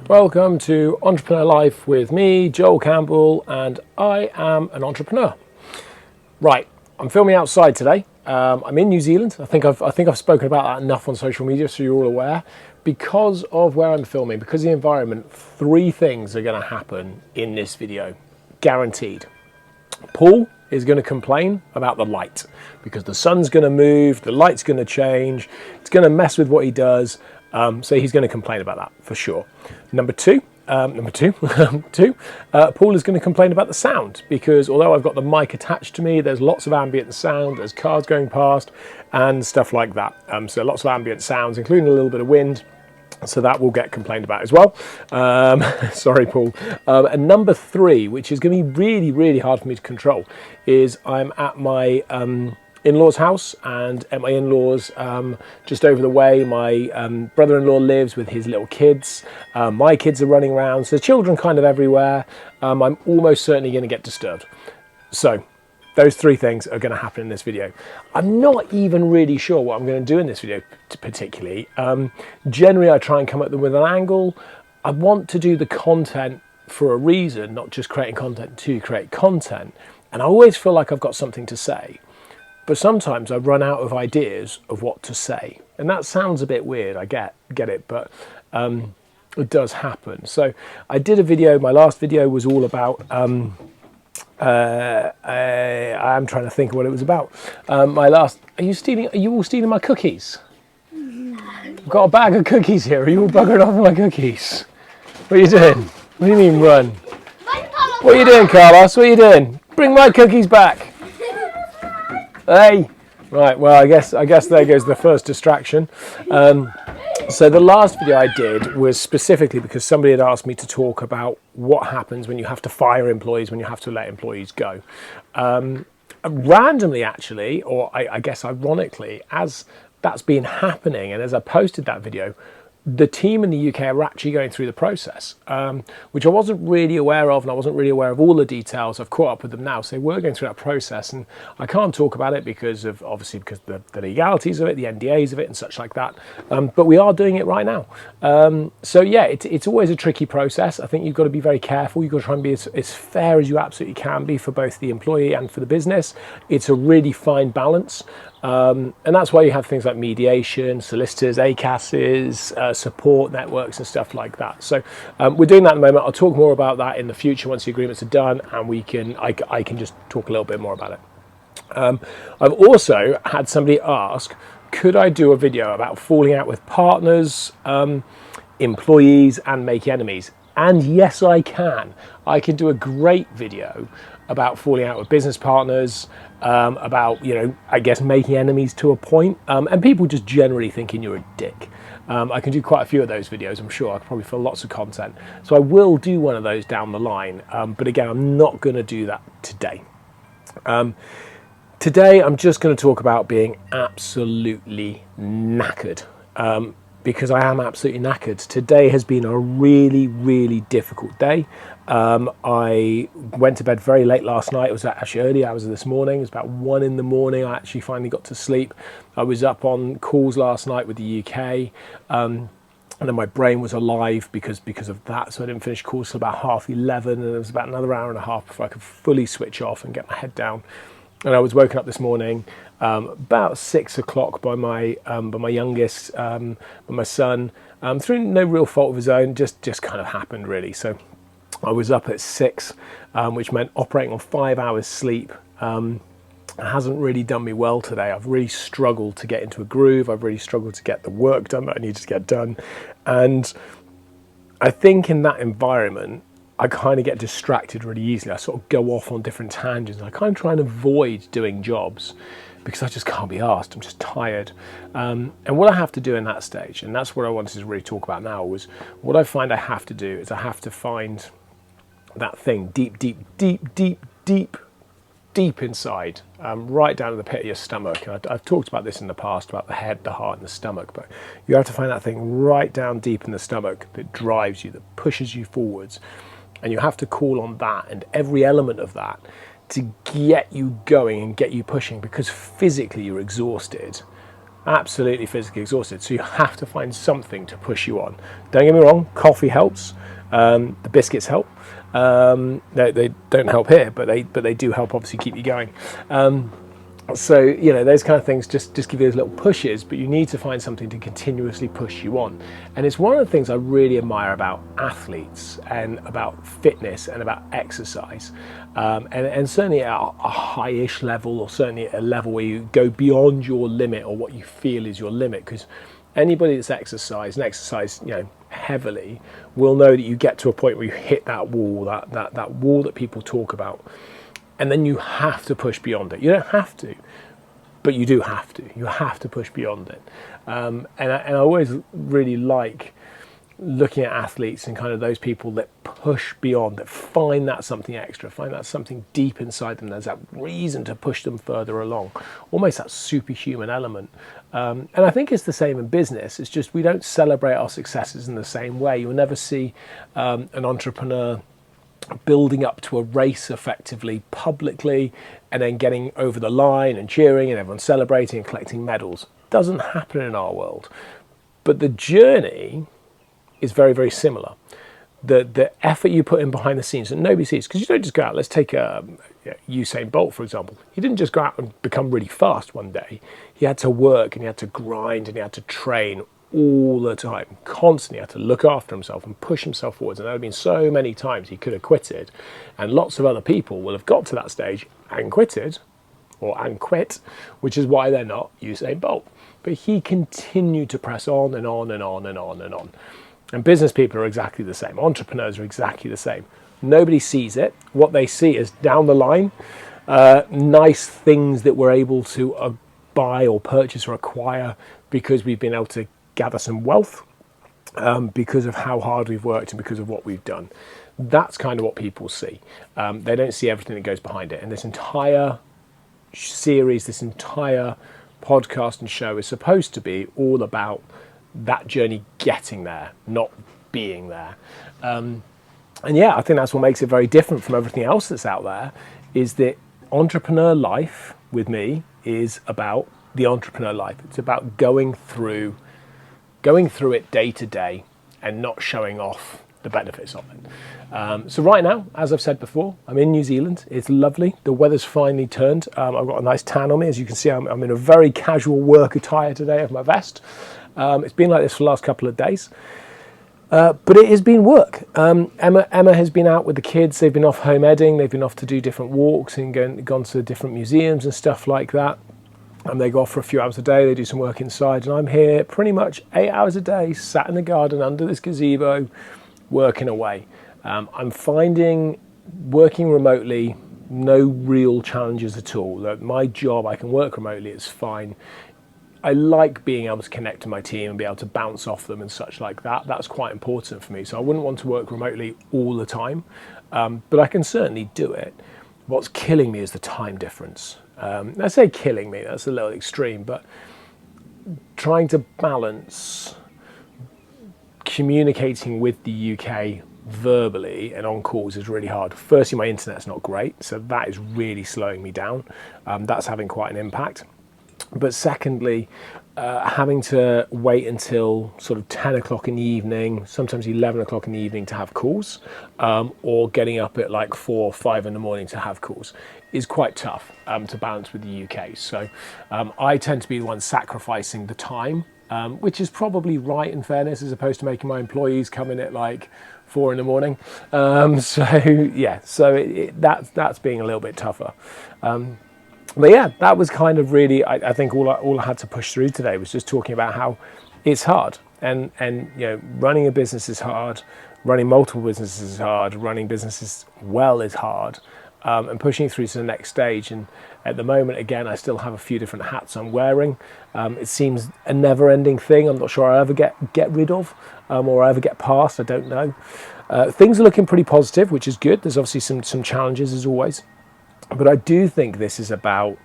Welcome to Entrepreneur Life with me, Joel Campbell, and I am an entrepreneur. Right, I'm filming outside today. I'm in New Zealand. I think I've spoken about that enough on social media, so you're all aware. Because of where I'm filming, because of the environment, three things are going to happen in this video, guaranteed. Paul is going to complain about the light because the sun's going to move, the light's going to change, it's going to mess with what he does. So he's going to complain about that for sure. Number two, Paul is going to complain about the sound because although I've got the mic attached to me, there's lots of ambient sound, there's cars going past and stuff like that. So lots of ambient sounds, including a little bit of wind. So that will get complained about as well. Sorry, Paul. And number three, which is going to be really, really hard for me to control, is I'm at my in-laws house, and at my in-laws just over the way my brother-in-law lives with his little kids. My kids are running around, so children kind of everywhere. I'm almost certainly going to get disturbed. So those three things are going to happen in this video. I'm not even really sure what I'm going to do in this video particularly. Generally I try and come at them with an angle. I want to do the content for a reason, not just creating content to create content, and I always feel like I've got something to say. But sometimes I run out of ideas of what to say. And that sounds a bit weird, I get it, but it does happen. So I did a video, my last video was all about, I'm trying to think of what it was about. Are you all stealing my cookies? I've got a bag of cookies here, are you all buggering off my cookies? What are you doing? What do you mean run? What are you doing, Carlos? What are you doing? Bring my cookies back. Hey, right. Well, I guess there goes the first distraction. So the last video I did was specifically because somebody had asked me to talk about what happens when you have to fire employees, when you have to let employees go. Randomly, actually, or I guess ironically, as that's been happening, and as I posted that video, the team in the UK are actually going through the process, which I wasn't really aware of, and I wasn't really aware of all the details. I've caught up with them now, so we're going through that process, and I can't talk about it because of the legalities of it, the NDAs of it, and such like that. But we are doing it right now. So yeah, it's always a tricky process. I think you've got to be very careful. You've got to try and be as fair as you absolutely can be for both the employee and for the business. It's a really fine balance. And that's why you have things like mediation, solicitors, ACASs, support networks and stuff like that. So we're doing that at the moment. I'll talk more about that in the future once the agreements are done, and I can just talk a little bit more about it. I've also had somebody ask, could I do a video about falling out with partners, employees and make enemies? And yes, I can. I can do a great video about falling out with business partners, about, I guess making enemies to a point, and people just generally thinking you're a dick. I can do quite a few of those videos, I'm sure. I could probably fill lots of content. So I will do one of those down the line, but again, I'm not going to do that today. Today, I'm just going to talk about being absolutely knackered. Because I am absolutely knackered. Today has been a really, really difficult day. I went to bed very late last night. It was actually early hours of this morning. It was about 1 in the morning. I actually finally got to sleep. I was up on calls last night with the UK. And then my brain was alive because of that. So I didn't finish calls till about 11:30. And it was about another hour and a half before I could fully switch off and get my head down. And I was woken up this morning about 6 o'clock by my youngest, by my son, through no real fault of his own, just kind of happened really. So I was up at 6, which meant operating on 5 hours sleep. It hasn't really done me well today. I've really struggled to get into a groove. I've really struggled to get the work done that I needed to get done. And I think in that environment, I kind of get distracted really easily. I sort of go off on different tangents. I kind of try and avoid doing jobs because I just can't be asked. I'm just tired. And what I have to do in that stage, and that's what I wanted to really talk about now, was what I find I have to do is I have to find that thing deep inside, right down to the pit of your stomach. And I've talked about this in the past, about the head, the heart, and the stomach, but you have to find that thing right down deep in the stomach that drives you, that pushes you forwards. And you have to call on that and every element of that to get you going and get you pushing, because physically you're exhausted, absolutely physically exhausted. So you have to find something to push you on. Don't get me wrong, coffee helps. The biscuits help. They don't help here, but they do help obviously keep you going. So, you know, those kind of things just give you those little pushes, but you need to find something to continuously push you on. And it's one of the things I really admire about athletes and about fitness and about exercise. And certainly at a high-ish level, or certainly at a level where you go beyond your limit or what you feel is your limit, because anybody that's exercised you know, heavily will know that you get to a point where you hit that wall, that wall that people talk about. And then you have to push beyond it. You don't have to, but you do have to. You have to push beyond it. And I always really like looking at athletes and kind of those people that push beyond, that find that something extra, find that something deep inside them. There's that reason to push them further along, almost that superhuman element. And I think it's the same in business. It's just we don't celebrate our successes in the same way. You'll never see an entrepreneur building up to a race effectively publicly and then getting over the line and cheering and everyone celebrating and collecting medals. Doesn't happen in our world. But the journey is very, very similar. The effort you put in behind the scenes that nobody sees, because you don't just go out. Let's take Usain Bolt, for example. He didn't just go out and become really fast one day. He had to work and he had to grind and he had to train all the time, constantly had to look after himself and push himself forwards. And there have been so many times he could have quitted, and lots of other people will have got to that stage and quitted, and quit, which is why they're not Usain Bolt. But he continued to press on and on and on and on and on. And business people are exactly the same. Entrepreneurs are exactly the same. Nobody sees it. What they see is down the line, nice things that we're able to buy or purchase or acquire because we've been able to gather some wealth because of how hard we've worked and because of what we've done. That's kind of what people see. They don't see everything that goes behind it. And this entire series, this entire podcast and show is supposed to be all about that journey getting there, not being there. And yeah, I think that's what makes it very different from everything else that's out there, is that entrepreneur life with me is about the entrepreneur life. It's about going through it day to day and not showing off the benefits of it. So right now, as I've said before, I'm in New Zealand. It's lovely. The weather's finally turned. I've got a nice tan on me. As you can see, I'm in a very casual work attire today of my vest. It's been like this for the last couple of days. But it has been work. Emma has been out with the kids. They've been off home edding. They've been off to do different walks and gone to different museums and stuff like that. And they go off for a few hours a day, they do some work inside, and I'm here pretty much 8 hours a day, sat in the garden under this gazebo, working away. I'm finding working remotely no real challenges at all. My job, I can work remotely, it's fine. I like being able to connect to my team and be able to bounce off them and such like that. That's quite important for me. So I wouldn't want to work remotely all the time, but I can certainly do it. What's killing me is the time difference. I say killing me, that's a little extreme, but trying to balance communicating with the UK verbally and on calls is really hard. Firstly, my internet's not great, so that is really slowing me down. That's having quite an impact. But secondly, having to wait until sort of 10 o'clock in the evening, sometimes 11 o'clock in the evening to have calls, or getting up at like 4 or 5 in the morning to have calls is quite tough to balance with the UK. So I tend to be the one sacrificing the time, which is probably right in fairness, as opposed to making my employees come in at like 4 in the morning. So that's being a little bit tougher. But yeah, that was kind of really, I think all I had to push through today was just talking about how it's hard. And you know, running a business is hard, running multiple businesses is hard, running businesses well is hard, and pushing through to the next stage. And at the moment, again, I still have a few different hats I'm wearing. It seems a never-ending thing. I'm not sure I'll ever get rid of, or I'll ever get past, I don't know. Things are looking pretty positive, which is good. There's obviously some challenges as always. But I do think this is about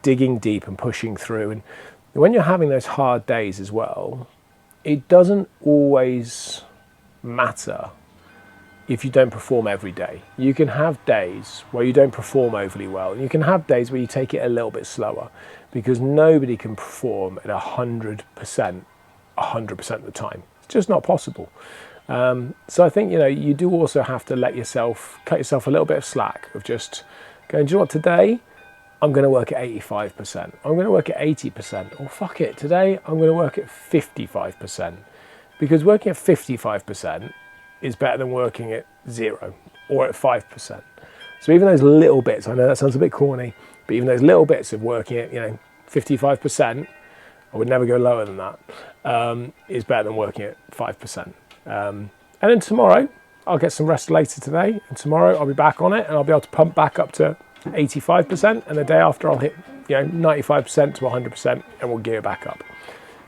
digging deep and pushing through. And when you're having those hard days as well, it doesn't always matter if you don't perform every day. You can have days where you don't perform overly well, and you can have days where you take it a little bit slower, because nobody can perform at 100% of the time. It's just not possible. So I think, you do also have to cut yourself a little bit of slack of just going, do you know what, today I'm going to work at 85%. I'm going to work at 80%. Or fuck it, today I'm going to work at 55%. Because working at 55% is better than working at 0 or at 5%. So even those little bits, I know that sounds a bit corny, but even those little bits of working at 55%, I would never go lower than that, is better than working at 5%. And then tomorrow, I'll get some rest later today, and tomorrow I'll be back on it, and I'll be able to pump back up to 85%, and the day after I'll hit 95% to 100%, and we'll gear back up.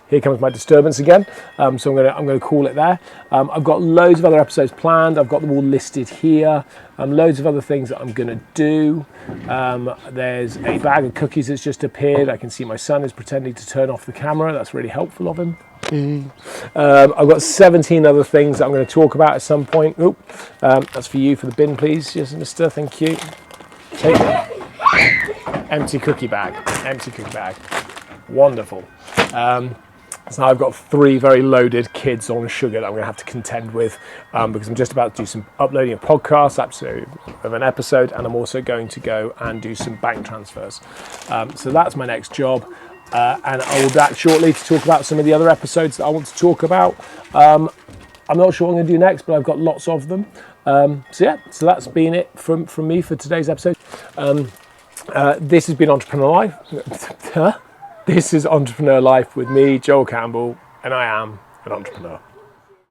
Here comes my disturbance again, so I'm going to call it there. I've got loads of other episodes planned. I've got them all listed here. Loads of other things that I'm going to do. There's a bag of cookies that's just appeared. I can see my son is pretending to turn off the camera. That's really helpful of him. I've got 17 other things that I'm going to talk about at some point. Oop, that's for you, for the bin, please. Yes, mister, thank you. Take empty cookie bag. Wonderful. So now I've got 3 very loaded kids on sugar that I'm going to have to contend with, because I'm just about to do some uploading a podcast episode of an episode, and I'm also going to go and do some bank transfers. So that's my next job, and I will be back shortly to talk about some of the other episodes that I want to talk about. I'm not sure what I'm going to do next, but I've got lots of them. So that's been it from me for today's episode. This has been Entrepreneur Life. This is Entrepreneur Life with me, Joel Campbell, and I am an entrepreneur.